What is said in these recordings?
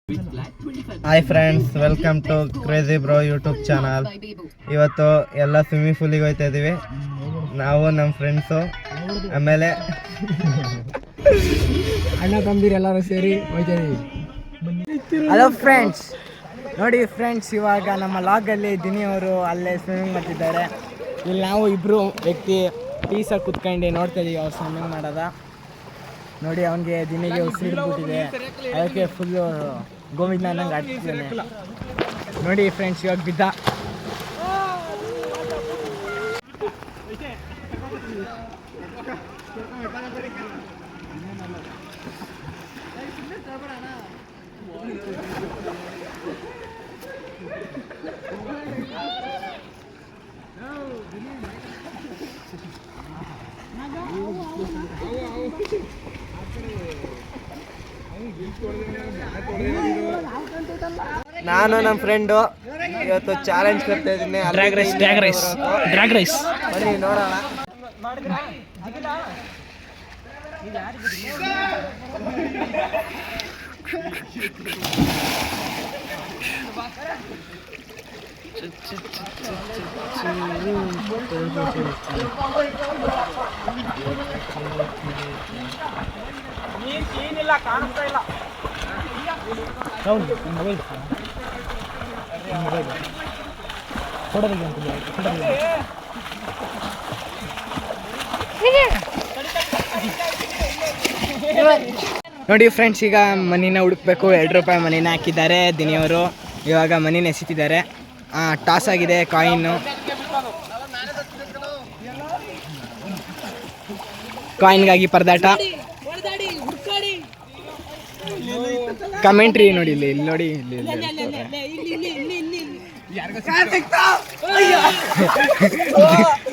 Hi friends, welcome to crazy bro YouTube channel. ಇವತ್ತು ಎಲ್ಲ swimming ಪೂಲಿಗೆ ಹೋಗ್ತಾ ಇದ್ದೀವಿ. ನಾವು ನಮ್ಮ ಫ್ರೆಂಡ್ಸು, ಆಮೇಲೆ ಅಣ್ಣ ತಂದಿರಿ ಎಲ್ಲರೂ ಸೇರಿ ಹೋಗ್ತಾ ಇದೀವಿ. ಹಲೋ ಫ್ರೆಂಡ್ಸ್, ನೋಡಿ ಫ್ರೆಂಡ್ಸ್, ಇವಾಗ ನಮ್ಮ ಲಾಗಲ್ಲಿ ದಿನಿಯವರು ಅಲ್ಲೇ ಸ್ವಿಮ್ಮಿಂಗ್ ಮಾಡ್ತಿದ್ದಾರೆ. ಇಲ್ಲಿ ನಾವು ಇಬ್ಬರು ವ್ಯಕ್ತಿ ಪೀಸಾಗಿ ಕುತ್ಕೊಂಡು ನೋಡ್ತಾ ಇದೀವಿ ಅವ್ರು ಸ್ವಿಮ್ಮಿಂಗ್ ಮಾಡೋದ. ನೋಡಿ, ಅವನಿಗೆ ದಿನಿಗೆ ಉಸಿರಿಡ್ಬಿಟ್ಟಿದೆ, ಅದಕ್ಕೆ ಫುಲ್ಲು ಗೋವಿಂದ ಅನ್ನಂಗೆ ಆಡ್ತಿದ್ದಾನೆ. ನೋಡಿ ಫ್ರೆಂಡ್ಸ್, ಇವಾಗ ಬಿದ್ದ. ನಾನು ನಮ್ಮ ಫ್ರೆಂಡು ಇವತ್ತು ಚಾಲೆಂಜ್ ಕೊಡ್ತಾ ಇದ್ದೀನಿ. ಡ್ರ್ಯಾಗ್ ರೈಸ್ ಬನ್ನಿ ನೋಡೋಣ. ಏನಿಲ್ಲ, ಕಾಣಿಸ್ತಾ ಇಲ್ಲ. ನೋಡಿ ಫ್ರೆಂಡ್ಸ್, ಈಗ ಮನಿನ ಹುಡುಕ್ಬೇಕು. 2 ರೂಪಾಯಿ ಮನಿನ ಹಾಕಿದ್ದಾರೆ ದಿನಿಯವರು. ಇವಾಗ ಮನಿನ ಎಸಿತಿದ್ದಾರೆ. ಟಾಸ್ ಆಗಿದೆ ಕಾಯಿನ್ನು. ಕಾಯಿನ್ಗಾಗಿ ಪರದಾಟ. ಕಮೆಂಟ್ರಿ ನೋಡಿ, ಇಲ್ಲಿ ನೋಡಿ,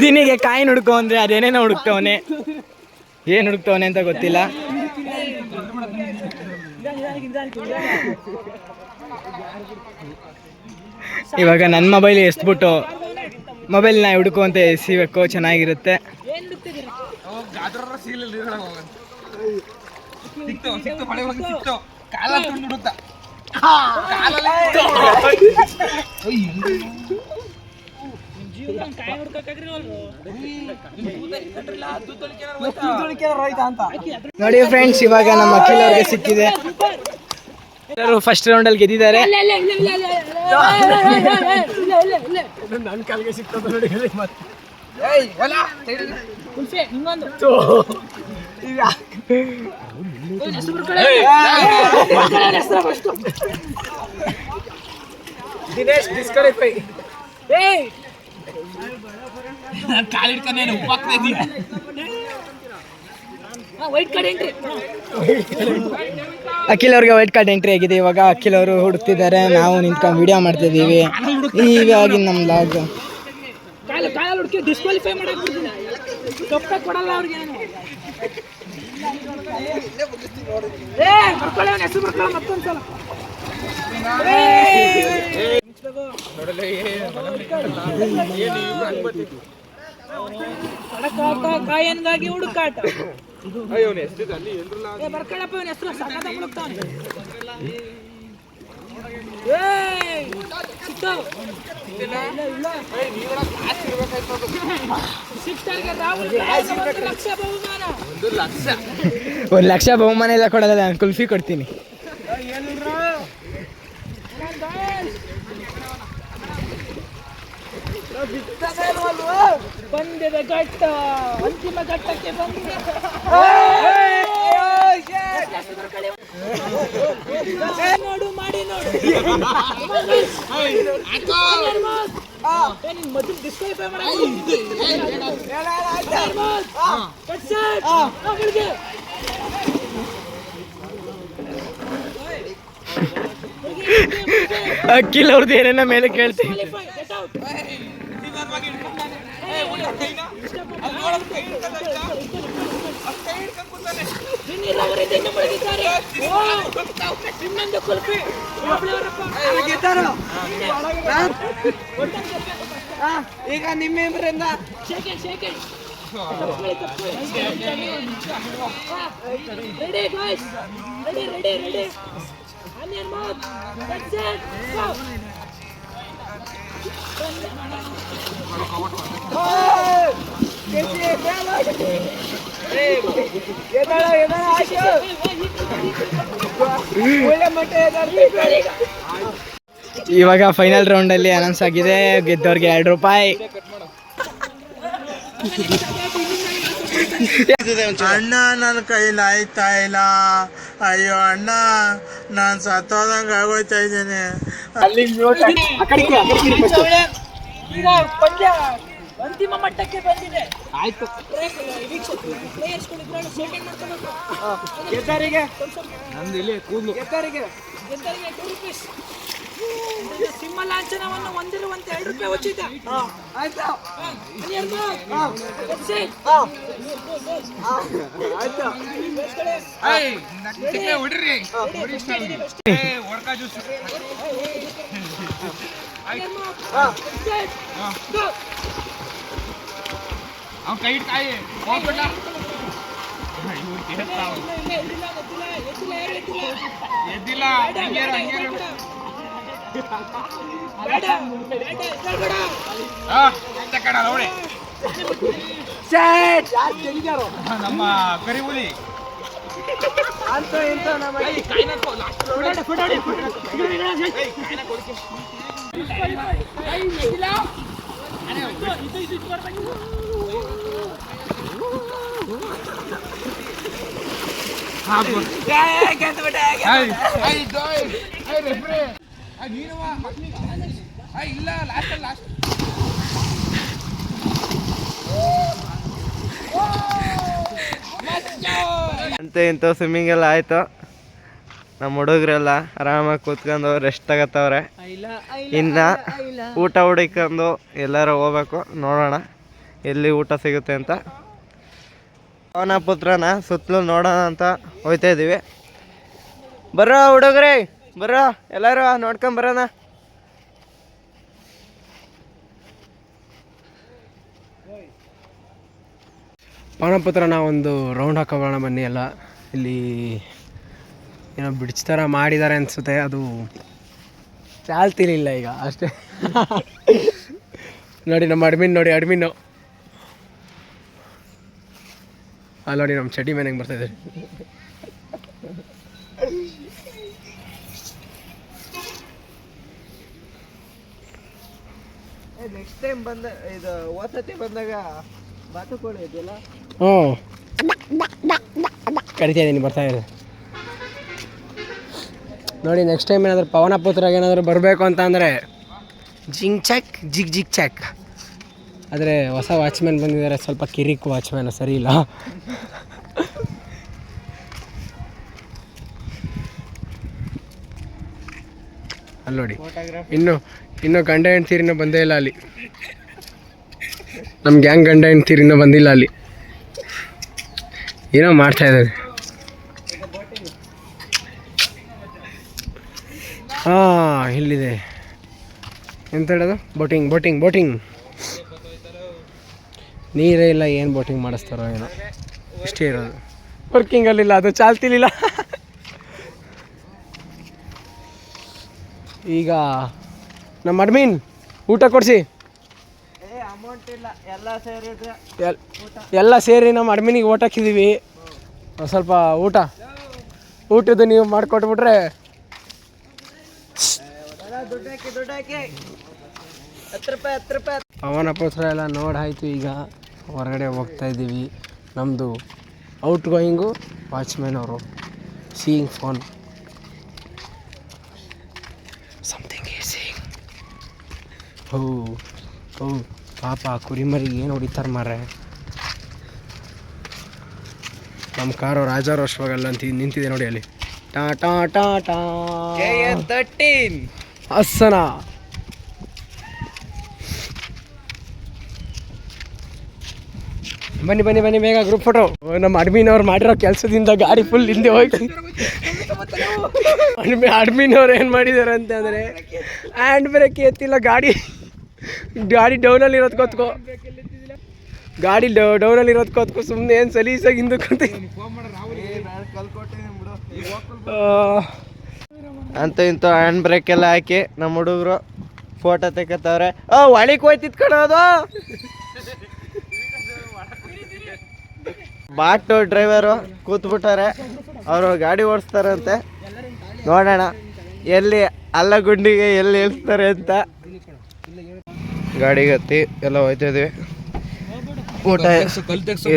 ದಿನಿಗೆ ಕಾಯಿನ್ ಹುಡುಕೋ ಅಂದ್ರೆ ಅದೇನೇನೋ ಹುಡುಕ್ತವನೆ. ಏನ್ ಹುಡುಕ್ತವನೆ ಅಂತ ಗೊತ್ತಿಲ್ಲ. ಇವಾಗ ನನ್ನ ಮೊಬೈಲ್ ಎಸ್ಬಿಟ್ಟು ಮೊಬೈಲ್ನ ಹುಡುಕು ಅಂತ ಎಸಿಬೇಕು, ಚೆನ್ನಾಗಿರುತ್ತೆ. ನೋಡಿ ಫ್ರೆಂಡ್ಸ್, ಇವಾಗ ನಮ್ಮ ಅಖಿಲ್ ಅವ್ರಿಗೆ ಸಿಕ್ಕಿದೆ. ಫಸ್ಟ್ ರೌಂಡ್ ಅಲ್ಲಿ ಗೆದ್ದಿದ್ದಾರೆ. ನನ್ನ ಕಾಲಿಗೆ ಸಿಕ್ತದ ನೋಡಿ. ದಿನೇಶ್ ಡಿಸ್ಕ್ವಾಲಿಫೈ. ಅಖಿಲ್ ಅವ್ರಿಗೆ ವೈಟ್ ಕಾರ್ಡ್ ಎಂಟ್ರಿ ಆಗಿದೆ. ಇವಾಗ ಅಖಿಲ್ ಅವರು ಹುಡುಕ್ತಿದ್ದಾರೆ, ನಾವು ನಿಂತ್ಕೊಂಡು ವಿಡಿಯೋ ಮಾಡ್ತಿದ್ದೀವಿ. ಇವಾಗಿನ ನಮ್ಮ ಲಾಗ್. ಡಿಸ್ಕ್ವಾಲಿಫೈ ಕೊಡಲ್ಲ ಅವ್ರಿಗೆ. ಕಾಯನ್ಗಾಗಿ ಹುಡುಕಾಟ. ಬರ್ಕಳಪ್ಪ, ಇವನ ಹೆಸರು ಸಕತ್ತ ಹುಡುಕ್ತಾನೆ. ಒಂದು ಲಕ್ಷ ಬಹುಮಾನ ಎಲ್ಲ ಕೊಡಲ್ಲ, ನಾನು ಕುಲ್ಫಿ ಕೊಡ್ತೀನಿ. ಬಂದಿದೆ ಘಟ್ಟ, ಅಂತಿಮ ಘಟ್ಟಕ್ಕೆ ಬಂದಿದೆ. ನೋಡು, ಮಾಡಿ ನೋಡು. ಮೊದಲು ಡಿಸ್ಕ್ವಾಲಿಫೈ ಅಖಿಲ್ ಅವ್ರದ್ದು ಏನೇನ ಮೇಲೆ ಕೇಳ್ತೀನಿ. ಈಗ ನಿಮ್ಮಿಂದ Ready guys, ready. Onion mouth. ಇವಾಗ ಫೈನಲ್ ರೌಂಡಲ್ಲಿ ಅನೌನ್ಸ್ ಆಗಿದೆ, ಗೆದ್ದವ್ರಿಗೆ 2 ರೂಪಾಯಿ. ಅಣ್ಣ ನನ್ನ ಕೈಲಿ ಆಯ್ತಾ ಇಲ್ಲ, ಅಯ್ಯೋ ಅಣ್ಣ ನಾನು ಸತ್ತೋದಂಗೆ ಆಗೋಯ್ತಾ ಇದ್ದೇನೆ. ಅಂತಿಮ ಮಟ್ಟಕ್ಕೆ ಬಂದಿದೆ. ಆಯ್ತು, ಸಿಂಹ ಲಾಂಛನವನ್ನು ಹೊಂದಿರುವಂತೆ 2 ರೂಪಾಯಿ ಉಚಿತ. ನಮ್ಮ ಕರಿಬುಲಿ ಇಲ್ಲ ಲಾಸ್ಟ್ ಅಂತ ಇಂಥ ಸ್ವಿಮ್ಮಿಂಗ್ ಎಲ್ಲ ಆಯಿತು. ನಮ್ಮ ಹುಡುಗರೆಲ್ಲ ಆರಾಮಾಗಿ ಕೂತ್ಕೊಂಡು ರೆಸ್ಟ್ ತಗೋತವ್ರೆ. ಇನ್ನು ಊಟ ಹುಡುಕೊಂಡು ಎಲ್ಲರೂ ಹೋಗ್ಬೇಕು. ನೋಡೋಣ ಎಲ್ಲಿ ಊಟ ಸಿಗುತ್ತೆ ಅಂತ. ಪವನ ಪುತ್ರನ ಸುತ್ತಲೂ ನೋಡೋಣ ಅಂತ ಹೋಗ್ತಾ ಇದ್ದೀವಿ. ಬರ್ರೋ ಹುಡುಗ್ರೆ, ಬರ್ರೋ ಎಲ್ಲರೂ ನೋಡ್ಕೊಂಬರೋಣ. ಪವನಪುತ್ರನ ಒಂದು ರೌಂಡ್ ಹಾಕೋಬೋಣ ಬನ್ನಿ. ಎಲ್ಲ ಇಲ್ಲಿ ಏನೋ ಬ್ರಿಡ್ಜ್ ಥರ ಮಾಡಿದ್ದಾರೆ ಅನಿಸುತ್ತೆ, ಅದು ಚಾಲ್ತಿಲಿಲ್ಲ ಈಗ ಅಷ್ಟೇ. ನೋಡಿ ನಮ್ಮ ಅಡ್ಮಿನ್, ನೋಡಿ ಅಡ್ಮಿನ್ನು ಅಲ್ಲಿ ನೋಡಿ ನಮ್ಮ ಚಡ್ಡಿ ಮೇಲೆ ಹೆಂಗೆ ಬರ್ತಾಯಿದೆ. ನೆಕ್ಸ್ಟ್ ಟೈಮ್ ಇದು ವಸತಿ ಬಂದಾಗ ಬಾತುಕೋಳಿ ಇದೆಯಲ್ಲ, ಹ್ಞೂ ಕರಿತಾ ಇದ್ದೀನಿ, ಬರ್ತಾ ಇದೆ ನೋಡಿ. ನೆಕ್ಸ್ಟ್ ಟೈಮ್ ಏನಾದರೂ ಪವನಪುತ್ರಗೆ ಏನಾದರೂ ಬರಬೇಕು ಅಂತ ಅಂದರೆ ಜಿಂಗ್ ಚಾಕ್ ಜಿಗ್ ಜಿಗ್ ಚಾಕ್. ಆದರೆ ಹೊಸ ವಾಚ್ಮ್ಯಾನ್ ಬಂದಿದ್ದಾರೆ, ಸ್ವಲ್ಪ ಕಿರಿಕ್ ವಾಚ್ಮ್ಯಾನ್, ಸರಿ ಇಲ್ಲ. ಅಲ್ಲಿ ನೋಡಿ, ಇನ್ನೂ ಗಂಡ ಹೆಂಡ್ತೀರಿನೂ ಬಂದೇ ಇಲ್ಲ ಅಲ್ಲಿ. ನಮ್ಮ ಗ್ಯಾಂಗ್ ಗಂಡ ಹೆಂಡ್ತೀರಿನೂ ಬಂದಿಲ್ಲ ಅಲ್ಲಿ, ಏನೋ ಮಾಡ್ತಾಯಿದ್ದಾರೆ. ಹಾಂ, ಇಲ್ಲಿದೆ ಎಂತ ಹೇಳೋದು, ಬೋಟಿಂಗ್. ನೀರೇ ಇಲ್ಲ, ಏನು ಬೋಟಿಂಗ್ ಮಾಡಿಸ್ತಾರೋ ಏನೋ, ಇಷ್ಟೇ ಇರೋದು. ವರ್ಕಿಂಗಲ್ಲಿಲ್ಲ, ಅದು ಚಾಲ್ತಿಲಿಲ್ಲ. ಈಗ ನಮ್ಮ ಅಡ್ಮಿನ್ ಊಟ ಕೊಡಿಸಿ. ಅಮೌಂಟ್ ಇಲ್ಲ, ಎಲ್ಲ ಸೇರಿ ನಮ್ಮ ಅಡ್ಮಿನಿಗೆ ಊಟ ಹಾಕಿದ್ದೀವಿ. ಸ್ವಲ್ಪ ಊಟದ್ದು ನೀವು ಮಾಡಿಕೊಟ್ಬಿಟ್ರೆ ದುಡ್ಡು ಹಾಕಿ 10 ರೂಪಾಯಿ. ಪವನಪುತ್ರ ಎಲ್ಲ ನೋಡಾಯಿತು. ಈಗ ಹೊರಗಡೆ ಹೋಗ್ತಾ ಇದ್ದೀವಿ. ನಮ್ಮದು ಔಟ್ ಗೋಯಿಂಗು ವಾಚ್ಮ್ಯಾನ್ ಅವರು seeing phone something is seeing. ಓ ಪಾಪ ಕುರಿಮರಿಗೆ ಏನು ಹೊಡಿತಾರೆ ಮಾರ್ರೆ. ನಮ್ಮ ಕಾರು ರಾಜಾರೋಷವಾಗಲ್ಲ ಅಂತ ನಿಂತಿದೆ ನೋಡಿ ಅಲ್ಲಿ. ಟಾ ಟಾ ಟಾ ಟಾ ಹಸ್ಸನ. ಬನ್ನಿ ಬೇಗ ಗ್ರೂಪ್ ಫೋಟೋ. ನಮ್ಮ ಅಡ್ಮಿನ್ ಅವ್ರು ಮಾಡಿರೋ ಕೆಲಸದಿಂದ ಗಾಡಿ ಫುಲ್ ಹಿಂದೆ ಹೋಯ್ತು. ಅಡ್ಮಿನ್ ಅವ್ರು ಏನು ಮಾಡಿದ್ದಾರೆ ಅಂತಂದರೆ ಹ್ಯಾಂಡ್ ಬ್ರೇಕ್ ಎತ್ತಿಲ್ಲ, ಗಾಡಿ ಡೌನಲ್ಲಿ ಇರೋದು ಕೂತ್ಕೋ ಸುಮ್ಮನೆ ಏನು ಸಲೀಸಾಗಿ ಹಿಂದಕ್ಕೆ ಅಂತೂ ಇಂತೂ ಹ್ಯಾಂಡ್ ಬ್ರೇಕ್ ಎಲ್ಲ ಹಾಕಿ ನಮ್ಮ ಹುಡುಗರು ಫೋಟೋ ತೆಕ್ಕತ್ತವ್ರೆ. ಒಳಿಕ್ ಹೋಯ್ತಿತ್ ಕಣೋದು. ಬಾಟು ಡ್ರೈವರು ಕೂತ್ಬಿಟ್ಟಾರೆ, ಅವರು ಗಾಡಿ ಓಡಿಸ್ತಾರಂತೆ. ನೋಡೋಣ ಎಲ್ಲಿ ಅಲ್ಲ ಗುಂಡಿಗೆ ಎಲ್ಲಿ ಇಳಿಸ್ತಾರೆ ಅಂತ. ಗಾಡಿಗೆ ಹತ್ತಿ ಎಲ್ಲ ಹೋಯ್ತಿದ್ವಿ. ಊಟ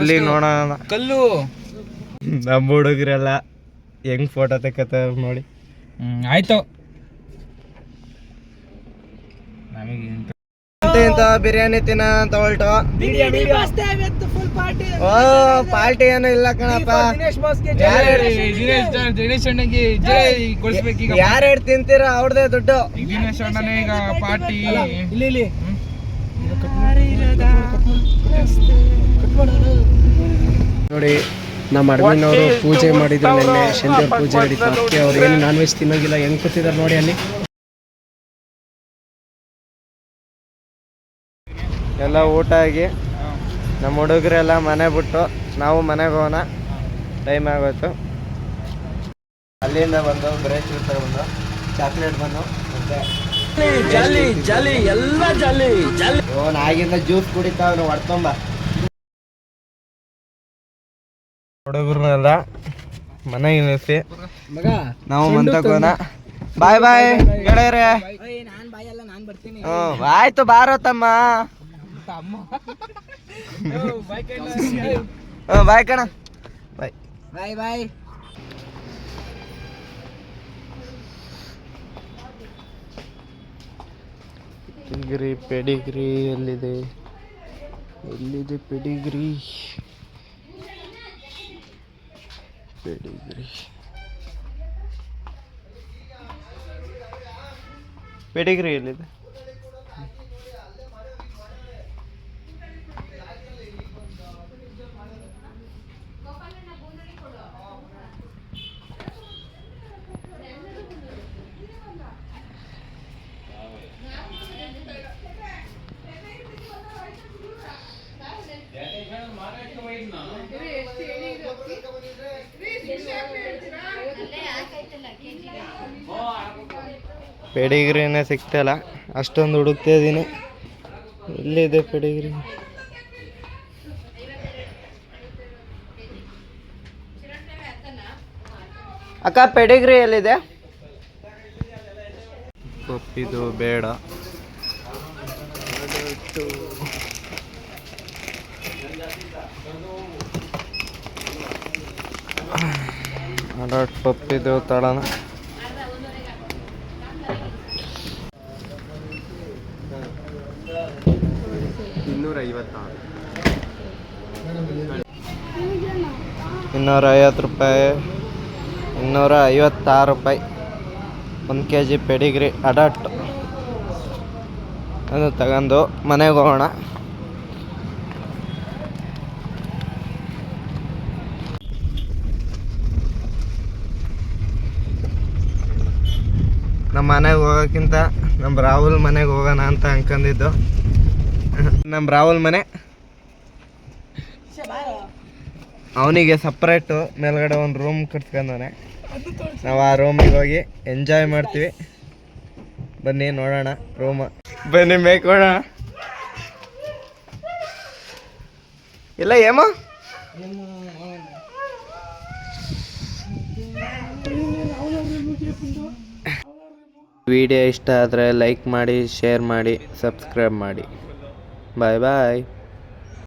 ಎಲ್ಲಿ ನೋಡೋಣ. ಕಲ್ಲು ನಮ್ಮ ಹುಡುಗರೆಲ್ಲ ಹೆಂಗ್ ಫೋಟೋ ತೆಕ್ಕತ್ತಾರ ನೋಡಿ. ಆಯ್ತು. ಇಂತ ಬಿರಿಯಾನಿ ತಿನ್ನ ಅಂತ ಹೊಲ್ಟು. ಪಾರ್ಟಿ ಏನು ಇಲ್ಲ ಕಣಪ್ಪ. ದಿನೇಶ್ ಅಣ್ಣಗೆ ಜೈ ಕೊಡಿಸ್ಬೇಕೀಗ. ಯಾರ್ಯಾರು ತಿಂತೀರ ಅವ್ರದೇ ದುಡ್ಡು. ದಿನೇಶ್ ಅಣ್ಣನೇ ಈಗ ಪಾರ್ಟಿ. ಇಲ್ಲಿ ನೋಡಿ ನಮ್ಮ ಅಡ್ಮಿನವರು ಪೂಜೆ ಮಾಡಿದ್ರು ನಿನ್ನೆ ಶನಿದೇವ್ರ ಪೂಜೆ ನಡೀತು. ಅದಕ್ಕೆ ಅವ್ರು ಏನು ನಾನ್ ವೆಜ್ ತಿನ್ನೋಗಿಲ್ಲ. ಹೆಂಗ್ ಕೂತಿದ್ದಾರೆ ನೋಡಿ ಅಲ್ಲಿ. ಎಲ್ಲ ಊಟ ಆಗಿ ನಮ್ಮ ಹುಡುಗರೆಲ್ಲ ಮನೆ ಬಿಟ್ಟು ನಾವು ಮನೆಗೆ ಹೋಗೋಣ. ಟೈಮ್ ಆಗೋಯ್ತು. ಅಲ್ಲಿಂದ ಬಂದು ಬ್ರೇಕ್ ಬಂದು ಚಾಕ್ಲೇಟ್ ಬಂದು ಆಗಿಂದ ಜ್ಯೂಸ್ ಕುಡಿತಾವ್ ಹೊಡ್ಕೊಂಬ. ಹುಡುಗರನ್ನೆಲ್ಲ ಮನೆಗೆ ನಿಲ್ಲಿಸಿ ನಾವು ಮಂತಕೋನ. ಬಾಯ್ ಬಾಯ್ ಗೆಳೆಯರೇ. ಆಯ್ತು ಬಾರೋ ತಮ್ಮ. ಬಾಯ್ ಕಣ. ಬಾಯ್ ಬಾಯ್ ಬಾಯ್. ಪೆಡಿಗ್ರಿ ಎಲ್ಲಿದೆ ಪೆಡಿಗ್ರಿ ಎಲ್ಲಿದೆ? ಪೆಡಿಗ್ರಿನೇ ಸಿಗ್ತಾಯಿಲ್ಲ. ಅಷ್ಟೊಂದು ಹುಡುಕ್ತಾ ಇದ್ದೀನಿ. ಎಲ್ಲಿದೆ ಪೆಡಿಗ್ರಿ? ಅಕ್ಕ ಪೆಡಿಗ್ರಿ ಎಲ್ಲಿದೆ? ಇದು ಬೇಡ. ಅಡಾಟ್ ಪಪ್ಪಿದು ತಳನ. ₹250. 256 1 kg ಪೆಡಿಗ್ರಿ ಅಡಾಟ್. ಅದು ತಗೊಂಡು ಮನೆಗೆ ಹೋಗೋಣ. ನಮ್ಮ ಮನೆಗೆ ಹೋಗೋಕ್ಕಿಂತ ನಮ್ಮ ರಾಹುಲ್ ಮನೆಗೆ ಹೋಗೋಣ ಅಂತ ಅನ್ಕೊಂಡಿದ್ದು. ನಮ್ಮ ರಾಹುಲ್ ಮನೆ ಅವನಿಗೆ ಸಪ್ರೇಟು ಮೇಲ್ಗಡೆ ಒಂದು ರೂಮ್ ಕಟ್ಕೊಂಡವನೆ. ನಾವು ಆ ರೂಮಿಗೆ ಹೋಗಿ ಎಂಜಾಯ್ ಮಾಡ್ತೀವಿ. ಬನ್ನಿ ನೋಡೋಣ ರೂಮ್. ಬನ್ನಿ ಮೇಯ್ಕೋಣ. ಇಲ್ಲ ಏಮೋ ವಿಡಿಯೋ ಇಷ್ಟ ಆದರೆ ಲೈಕ್ ಮಾಡಿ, ಶೇರ್ ಮಾಡಿ, ಸಬ್ಸ್ಕ್ರೈಬ್ ಮಾಡಿ. ಬಾಯ್ ಬಾಯ್.